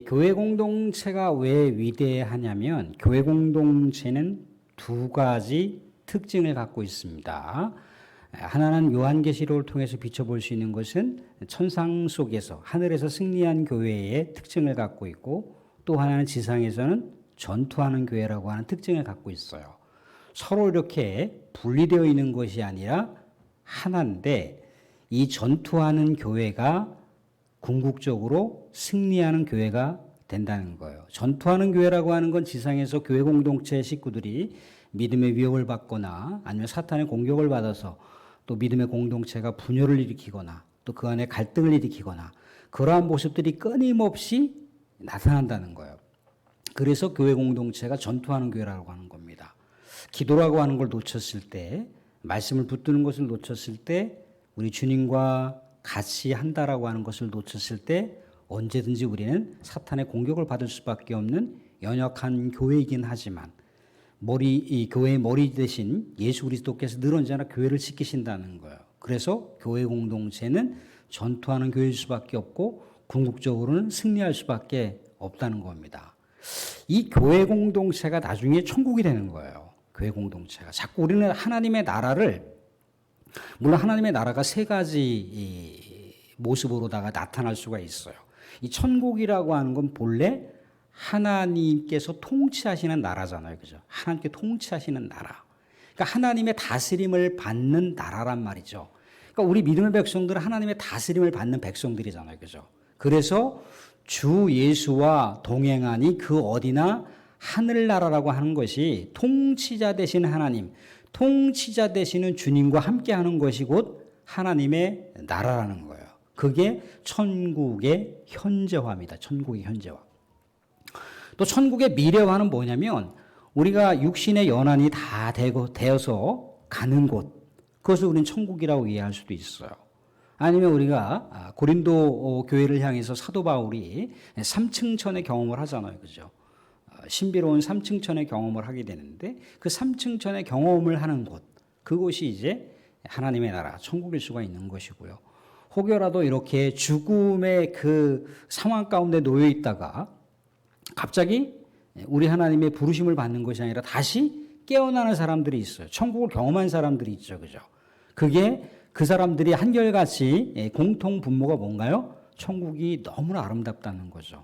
교회 공동체가 왜 위대하냐면 교회 공동체는 두 가지 특징을 갖고 있습니다. 하나는 요한계시록을 통해서 비춰볼 수 있는 것은 천상 속에서 하늘에서 승리한 교회의 특징을 갖고 있고, 또 하나는 지상에서는 전투하는 교회라고 하는 특징을 갖고 있어요. 서로 이렇게 분리되어 있는 것이 아니라 하나인데, 이 전투하는 교회가 궁극적으로 승리하는 교회가 된다는 거예요. 전투하는 교회라고 하는 건 지상에서 교회 공동체 식구들이 믿음의 위협을 받거나 아니면 사탄의 공격을 받아서 또 믿음의 공동체가 분열을 일으키거나 또 그 안에 갈등을 일으키거나 그러한 모습들이 끊임없이 나타난다는 거예요. 그래서 교회 공동체가 전투하는 교회라고 하는 겁니다. 기도라고 하는 걸 놓쳤을 때, 말씀을 붙드는 것을 놓쳤을 때, 우리 주님과 같이 한다라고 하는 것을 놓쳤을 때 언제든지 우리는 사탄의 공격을 받을 수밖에 없는 연약한 교회이긴 하지만, 이 교회의 머리 대신 예수 그리스도께서 늘 언제나 교회를 지키신다는 거예요. 그래서 교회 공동체는 전투하는 교회일 수밖에 없고 궁극적으로는 승리할 수밖에 없다는 겁니다. 이 교회 공동체가 나중에 천국이 되는 거예요. 교회 공동체가. 자꾸 우리는 하나님의 나라를, 물론 하나님의 나라가 세 가지 모습으로다가 나타날 수가 있어요. 이 천국이라고 하는 건 본래 하나님께서 통치하시는 나라잖아요. 그죠? 하나님께 통치하시는 나라. 그러니까 하나님의 다스림을 받는 나라란 말이죠. 그러니까 우리 믿음의 백성들은 하나님의 다스림을 받는 백성들이잖아요. 그죠? 그래서 주 예수와 동행하니 그 어디나 하늘나라라고 하는 것이 통치자 되신 하나님, 통치자 되시는 주님과 함께하는 것이 곧 하나님의 나라라는 거예요. 그게 천국의 현재화입니다. 천국의 현재화. 또 천국의 미래화는 뭐냐면 우리가 육신의 연한이 다 되어서 가는 곳, 그것을 우리는 천국이라고 이해할 수도 있어요. 아니면 우리가 고린도 교회를 향해서 사도 바울이 삼층천의 경험을 하잖아요. 그죠? 신비로운 삼층천의 경험을 하게 되는데 그 삼층천의 경험을 하는 곳, 그곳이 이제 하나님의 나라, 천국일 수가 있는 것이고요. 혹여라도 이렇게 죽음의 그 상황 가운데 놓여 있다가 갑자기 우리 하나님의 부르심을 받는 것이 아니라 다시 깨어나는 사람들이 있어요. 천국을 경험한 사람들이 있죠. 그죠? 그게 그 사람들이 한결같이 공통 분모가 뭔가요? 천국이 너무나 아름답다는 거죠.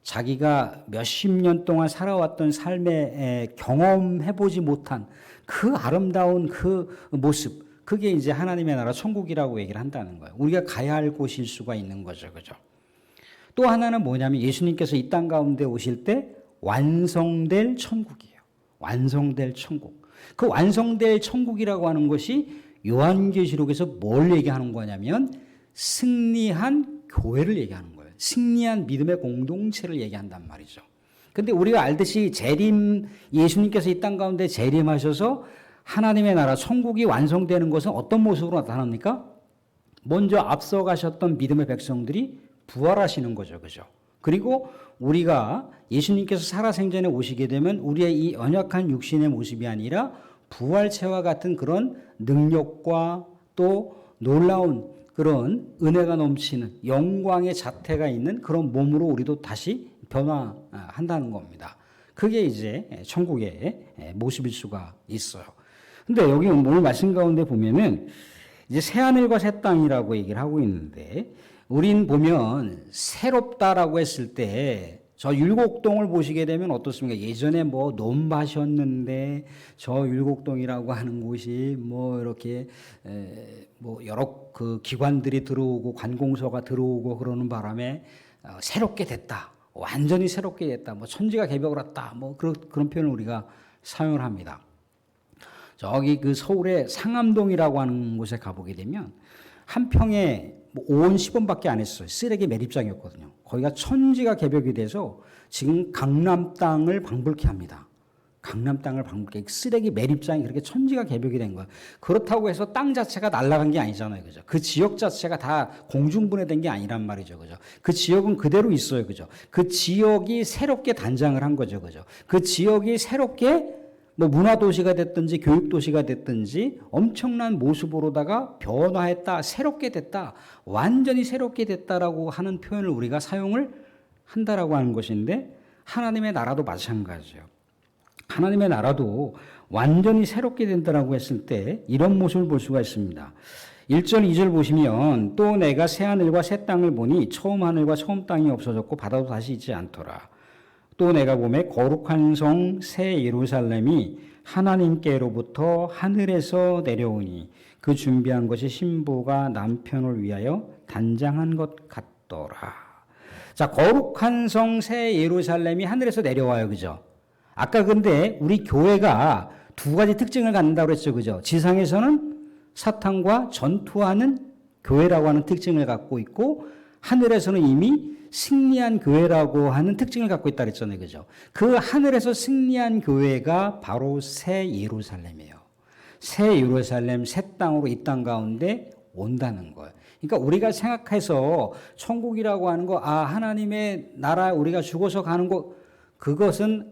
자기가 몇십 년 동안 살아왔던 삶에 경험해보지 못한 그 아름다운 그 모습, 그게 이제 하나님의 나라 천국이라고 얘기를 한다는 거예요. 우리가 가야 할 곳일 수가 있는 거죠. 그죠? 또 하나는 뭐냐면 예수님께서 이 땅 가운데 오실 때 완성될 천국이에요. 완성될 천국. 그 완성될 천국이라고 하는 것이 요한계시록에서 뭘 얘기하는 거냐면 승리한 교회를 얘기하는 거예요. 승리한 믿음의 공동체를 얘기한단 말이죠. 근데 우리가 알듯이 예수님께서 이 땅 가운데 재림하셔서 하나님의 나라 천국이 완성되는 것은 어떤 모습으로 나타납니까? 먼저 앞서가셨던 믿음의 백성들이 부활하시는 거죠. 그죠? 그리고 우리가 예수님께서 살아생전에 오시게 되면 우리의 이 연약한 육신의 모습이 아니라 부활체와 같은 그런 능력과 또 놀라운 그런 은혜가 넘치는 영광의 자태가 있는 그런 몸으로 우리도 다시 변화한다는 겁니다. 그게 이제 천국의 모습일 수가 있어요. 근데 여기 오늘 말씀 가운데 보면은 이제 새하늘과 새 땅이라고 얘기를 하고 있는데, 우린 보면 새롭다라고 했을 때 저 율곡동을 보시게 되면 어떻습니까? 예전에 뭐 논밭이었는데 저 율곡동이라고 하는 곳이 뭐 이렇게 뭐 여러 그 기관들이 들어오고 관공서가 들어오고 그러는 바람에 새롭게 됐다, 완전히 새롭게 됐다, 뭐 천지가 개벽을 했다, 뭐 그런 표현을 우리가 사용을 합니다. 저기 그 서울의 상암동이라고 하는 곳에 가보게 되면 한 평에 뭐 5원 10원밖에 안 했어요. 쓰레기 매립장이었거든요. 거기가 천지가 개벽이 돼서 지금 강남 땅을 방불케 합니다. 강남 땅을 방불케, 쓰레기 매립장이 그렇게 천지가 개벽이 된 거예요. 그렇다고 해서 땅 자체가 날아간 게 아니잖아요. 그죠? 그 지역 자체가 다 공중분해된 게 아니란 말이죠. 그죠? 그 지역은 그대로 있어요. 그죠? 그 지역이 새롭게 단장을 한 거죠. 그죠? 그 지역이 새롭게 뭐 문화도시가 됐든지 교육도시가 됐든지 엄청난 모습으로다가 변화했다, 새롭게 됐다, 완전히 새롭게 됐다라고 하는 표현을 우리가 사용을 한다라고 하는 것인데 하나님의 나라도 마찬가지예요. 하나님의 나라도 완전히 새롭게 된다라고 했을 때 이런 모습을 볼 수가 있습니다. 1절, 2절 보시면 또 내가 새 하늘과 새 땅을 보니 처음 하늘과 처음 땅이 없어졌고 바다도 다시 있지 않더라. 또 내가 보매 거룩한 성 새 예루살렘이 하나님께로부터 하늘에서 내려오니 그 준비한 것이 신부가 남편을 위하여 단장한 것 같더라. 자, 거룩한 성 새 예루살렘이 하늘에서 내려와요. 그죠? 아까 근데 우리 교회가 두 가지 특징을 갖는다고 그랬죠. 그죠? 지상에서는 사탄과 전투하는 교회라고 하는 특징을 갖고 있고 하늘에서는 이미 승리한 교회라고 하는 특징을 갖고 있다 그랬잖아요. 그죠? 그 하늘에서 승리한 교회가 바로 새 예루살렘이에요. 새 예루살렘, 새 땅으로 이 땅 가운데 온다는 거예요. 그러니까 우리가 생각해서 천국이라고 하는 거, 하나님의 나라 우리가 죽어서 가는 거, 그것은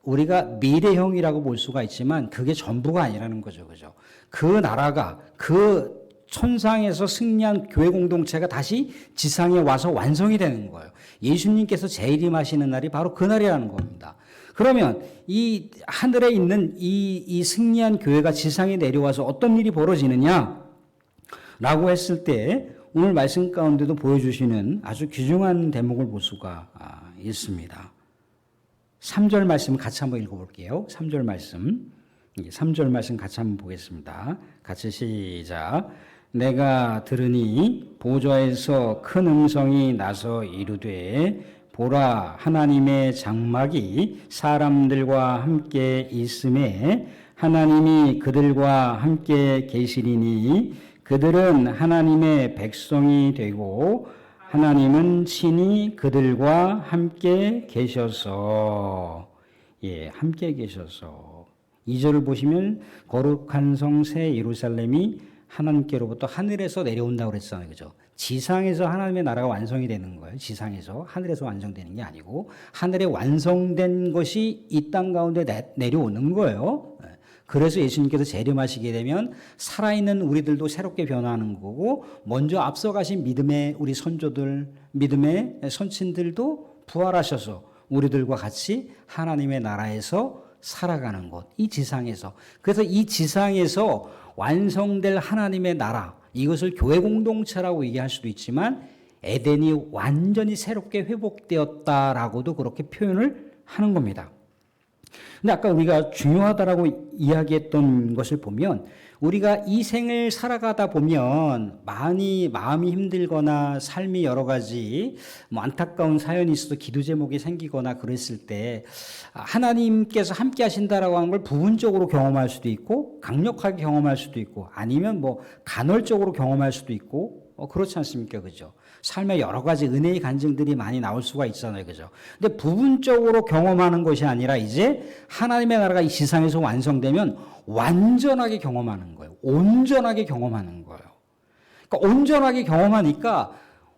우리가 미래형이라고 볼 수가 있지만 그게 전부가 아니라는 거죠. 그죠? 그 나라가 그 천상에서 승리한 교회 공동체가 다시 지상에 와서 완성이 되는 거예요. 예수님께서 재림하시는 날이 바로 그 날이라는 겁니다. 그러면 이 하늘에 있는 이 승리한 교회가 지상에 내려와서 어떤 일이 벌어지느냐? 라고 했을 때 오늘 말씀 가운데도 보여주시는 아주 귀중한 대목을 볼 수가 있습니다. 3절 말씀 같이 한번 읽어볼게요. 3절 말씀. 3절 말씀 같이 한번 보겠습니다. 같이 시작. 내가 들으니 보좌에서 큰 음성이 나서 이르되 보라 하나님의 장막이 사람들과 함께 있음에 하나님이 그들과 함께 계시리니 그들은 하나님의 백성이 되고 하나님은 친히 그들과 함께 계셔서 함께 계셔서 2절을 보시면 거룩한 성 새 예루살렘이 하나님께로부터 하늘에서 내려온다고 그랬잖아요. 그죠? 지상에서 하나님의 나라가 완성이 되는 거예요. 지상에서 하늘에서 완성되는 게 아니고 하늘에 완성된 것이 이 땅 가운데 내려오는 거예요. 그래서 예수님께서 재림하시게 되면 살아있는 우리들도 새롭게 변화하는 거고 먼저 앞서가신 믿음의 우리 선조들, 믿음의 선친들도 부활하셔서 우리들과 같이 하나님의 나라에서 살아가는 것, 이 지상에서. 그래서 이 지상에서 완성될 하나님의 나라, 이것을 교회 공동체라고 얘기할 수도 있지만 에덴이 완전히 새롭게 회복되었다라고도 그렇게 표현을 하는 겁니다. 근데 아까 우리가 중요하다라고 이야기했던 것을 보면 우리가 이 생을 살아가다 보면 많이 마음이 힘들거나 삶이 여러 가지 안타까운 사연이 있어서 기도 제목이 생기거나 그랬을 때 하나님께서 함께 하신다라고 하는 걸 부분적으로 경험할 수도 있고 강력하게 경험할 수도 있고 아니면 간헐적으로 경험할 수도 있고 그렇지 않습니까? 그죠? 삶에 여러 가지 은혜의 간증들이 많이 나올 수가 있잖아요. 그죠? 근데 부분적으로 경험하는 것이 아니라 이제 하나님의 나라가 이 지상에서 완성되면 완전하게 경험하는 거예요. 온전하게 경험하는 거예요. 그러니까 온전하게 경험하니까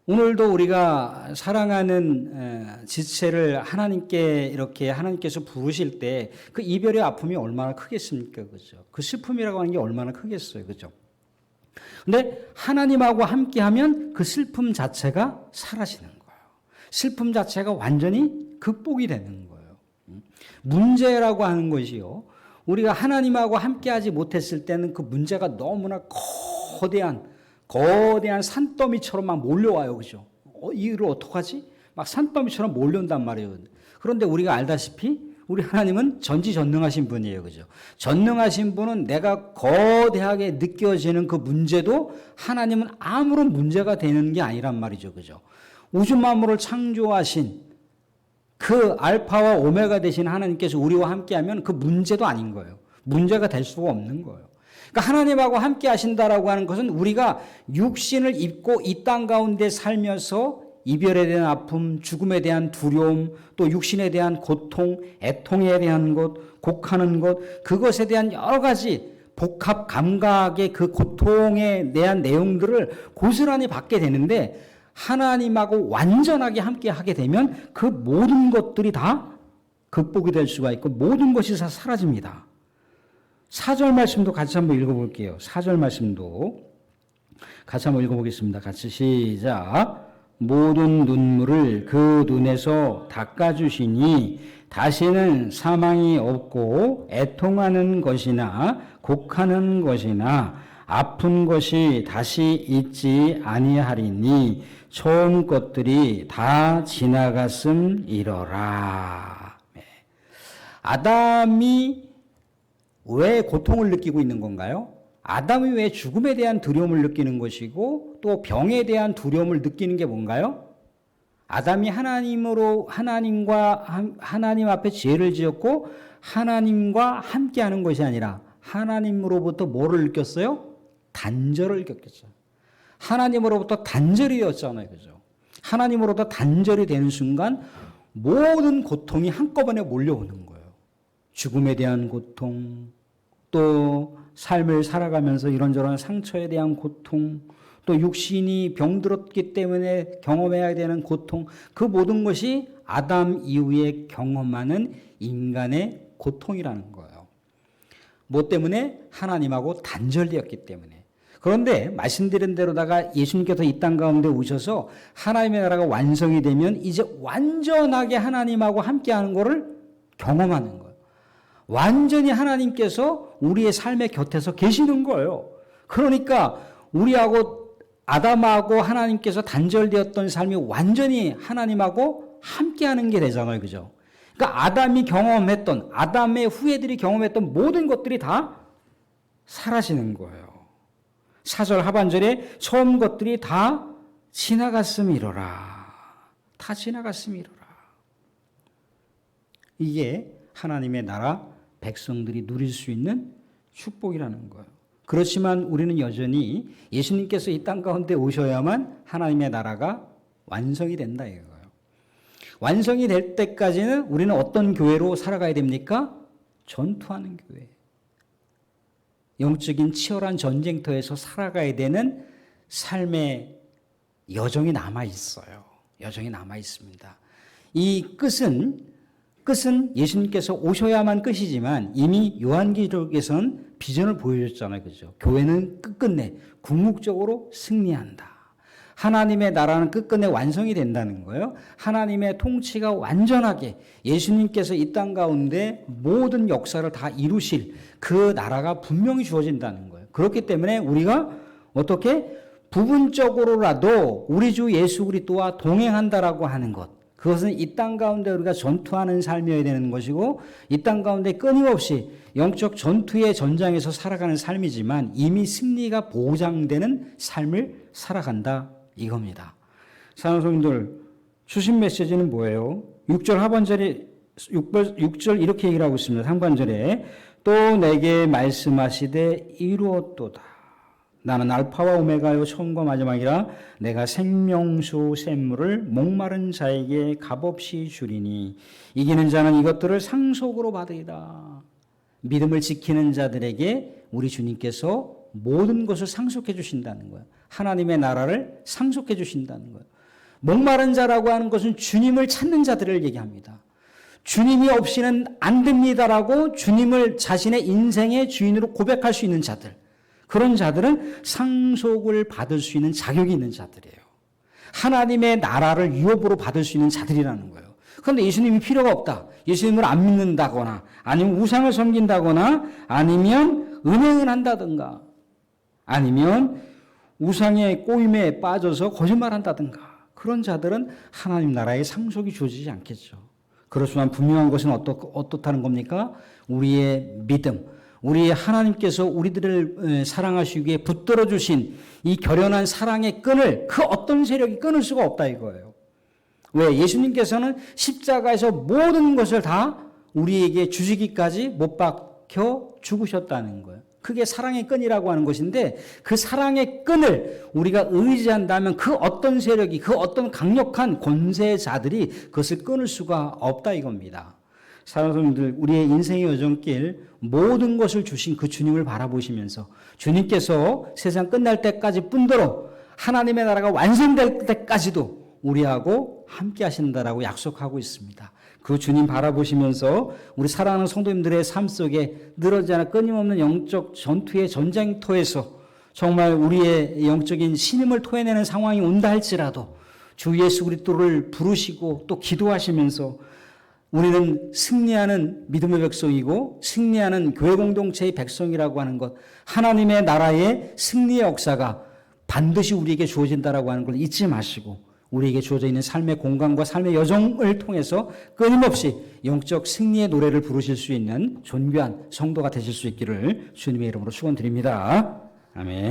오늘도 우리가 사랑하는 지체를 하나님께 이렇게 하나님께서 부르실 때 그 이별의 아픔이 얼마나 크겠습니까? 그죠? 그 슬픔이라고 하는 게 얼마나 크겠어요. 그죠? 근데 하나님하고 함께하면 그 슬픔 자체가 사라지는 거예요. 슬픔 자체가 완전히 극복이 되는 거예요. 문제라고 하는 것이요. 우리가 하나님하고 함께하지 못했을 때는 그 문제가 너무나 거대한 산더미처럼 막 몰려와요. 그죠? 이를 어떡하지? 막 산더미처럼 몰려온단 말이에요. 그런데 우리가 알다시피 우리 하나님은 전지전능하신 분이에요. 그죠? 전능하신 분은 내가 거대하게 느껴지는 그 문제도 하나님은 아무런 문제가 되는 게 아니란 말이죠. 그죠? 우주 만물을 창조하신 그 알파와 오메가 되신 하나님께서 우리와 함께하면 그 문제도 아닌 거예요. 문제가 될 수가 없는 거예요. 그러니까 하나님하고 함께 하신다라고 하는 것은 우리가 육신을 입고 이 땅 가운데 살면서 이별에 대한 아픔, 죽음에 대한 두려움, 또 육신에 대한 고통, 애통에 대한 것, 곡하는 것, 그것에 대한 여러 가지 복합 감각의 그 고통에 대한 내용들을 고스란히 받게 되는데 하나님하고 완전하게 함께 하게 되면 그 모든 것들이 다 극복이 될 수가 있고 모든 것이 다 사라집니다. 4절 말씀도 같이 한번 읽어볼게요. 4절 말씀도 같이 한번 읽어보겠습니다. 같이 시작. 모든 눈물을 그 눈에서 닦아주시니 다시는 사망이 없고 애통하는 것이나 곡하는 것이나 아픈 것이 다시 있지 아니하리니 처음 것들이 다 지나갔음이러라. 아담이 왜 고통을 느끼고 있는 건가요? 아담이 왜 죽음에 대한 두려움을 느끼는 것이고 또 병에 대한 두려움을 느끼는 게 뭔가요? 아담이 하나님 앞에 죄를 지었고 하나님과 함께하는 것이 아니라 하나님으로부터 뭐를 느꼈어요? 단절을 느꼈어요. 하나님으로부터 단절이 되었잖아요. 그죠? 하나님으로부터 단절이 되는 순간 모든 고통이 한꺼번에 몰려오는 거예요. 죽음에 대한 고통, 또 삶을 살아가면서 이런저런 상처에 대한 고통, 또 육신이 병들었기 때문에 경험해야 되는 고통, 그 모든 것이 아담 이후에 경험하는 인간의 고통이라는 거예요. 뭐 때문에? 하나님하고 단절되었기 때문에. 그런데 말씀드린 대로다가 예수님께서 이 땅 가운데 오셔서 하나님의 나라가 완성이 되면 이제 완전하게 하나님하고 함께하는 것을 경험하는 거예요. 완전히 하나님께서 우리의 삶의 곁에서 계시는 거예요. 그러니까 우리하고 아담하고 하나님께서 단절되었던 삶이 완전히 하나님하고 함께하는 게 되잖아요. 그죠? 그러니까 아담이 경험했던, 아담의 후예들이 경험했던 모든 것들이 다 사라지는 거예요. 4절 하반절에 처음 것들이 다 지나갔음이로라. 다 지나갔음이로라. 이게 하나님의 나라 백성들이 누릴 수 있는 축복이라는 거예요. 그렇지만 우리는 여전히 예수님께서 이 땅 가운데 오셔야만 하나님의 나라가 완성이 된다 이거예요. 완성이 될 때까지는 우리는 어떤 교회로 살아가야 됩니까? 전투하는 교회. 영적인 치열한 전쟁터에서 살아가야 되는 삶의 여정이 남아 있어요. 여정이 남아 있습니다. 이 끝은 예수님께서 오셔야만 끝이지만 이미 요한계시록에서는 비전을 보여줬잖아요. 그죠? 교회는 끝끝내 궁극적으로 승리한다. 하나님의 나라는 끝끝내 완성이 된다는 거예요. 하나님의 통치가 완전하게 예수님께서 이 땅 가운데 모든 역사를 다 이루실 그 나라가 분명히 주어진다는 거예요. 그렇기 때문에 우리가 어떻게 부분적으로라도 우리 주 예수 그리스도와 동행한다라고 하는 것, 그것은 이 땅 가운데 우리가 전투하는 삶이어야 되는 것이고 이 땅 가운데 끊임없이 영적 전투의 전장에서 살아가는 삶이지만 이미 승리가 보장되는 삶을 살아간다 이겁니다. 사랑하는 성도들, 주신 메시지는 뭐예요? 6절 하반절에 6절 이렇게 얘기를 하고 있습니다. 상반절에 또 내게 말씀하시되 이루었도다. 나는 알파와 오메가요 처음과 마지막이라 내가 생명수 샘물을 목마른 자에게 값없이 주리니 이기는 자는 이것들을 상속으로 받으리다. 믿음을 지키는 자들에게 우리 주님께서 모든 것을 상속해 주신다는 거예요. 하나님의 나라를 상속해 주신다는 거예요. 목마른 자라고 하는 것은 주님을 찾는 자들을 얘기합니다. 주님이 없이는 안 됩니다라고 주님을 자신의 인생의 주인으로 고백할 수 있는 자들, 그런 자들은 상속을 받을 수 있는 자격이 있는 자들이에요. 하나님의 나라를 유업으로 받을 수 있는 자들이라는 거예요. 그런데 예수님이 필요가 없다. 예수님을 안 믿는다거나 아니면 우상을 섬긴다거나 아니면 은행을 한다든가 아니면 우상의 꼬임에 빠져서 거짓말한다든가 그런 자들은 하나님 나라의 상속이 주어지지 않겠죠. 그렇지만 분명한 것은 어떻다는 겁니까? 우리의 믿음, 우리 하나님께서 우리들을 사랑하시기에 붙들어 주신 이 결연한 사랑의 끈을 그 어떤 세력이 끊을 수가 없다 이거예요. 왜? 예수님께서는 십자가에서 모든 것을 다 우리에게 주시기까지 못 박혀 죽으셨다는 거예요. 그게 사랑의 끈이라고 하는 것인데 그 사랑의 끈을 우리가 의지한다면 그 어떤 세력이, 그 어떤 강력한 권세자들이 그것을 끊을 수가 없다 이겁니다. 사랑하는 분들, 우리의 인생의 여정길 모든 것을 주신 그 주님을 바라보시면서 주님께서 세상 끝날 때까지 뿐더러 하나님의 나라가 완성될 때까지도 우리하고 함께 하신다라고 약속하고 있습니다. 그 주님 바라보시면서 우리 사랑하는 성도님들의 삶 속에 늘어지지 않아 끊임없는 영적 전투의 전쟁터에서 정말 우리의 영적인 신임을 토해내는 상황이 온다 할지라도 주 예수 그리스도를 부르시고 또 기도하시면서 우리는 승리하는 믿음의 백성이고 승리하는 교회 공동체의 백성이라고 하는 것, 하나님의 나라의 승리의 역사가 반드시 우리에게 주어진다라고 하는 걸 잊지 마시고 우리에게 주어져 있는 삶의 공간과 삶의 여정을 통해서 끊임없이 영적 승리의 노래를 부르실 수 있는 존귀한 성도가 되실 수 있기를 주님의 이름으로 축원드립니다. 아멘.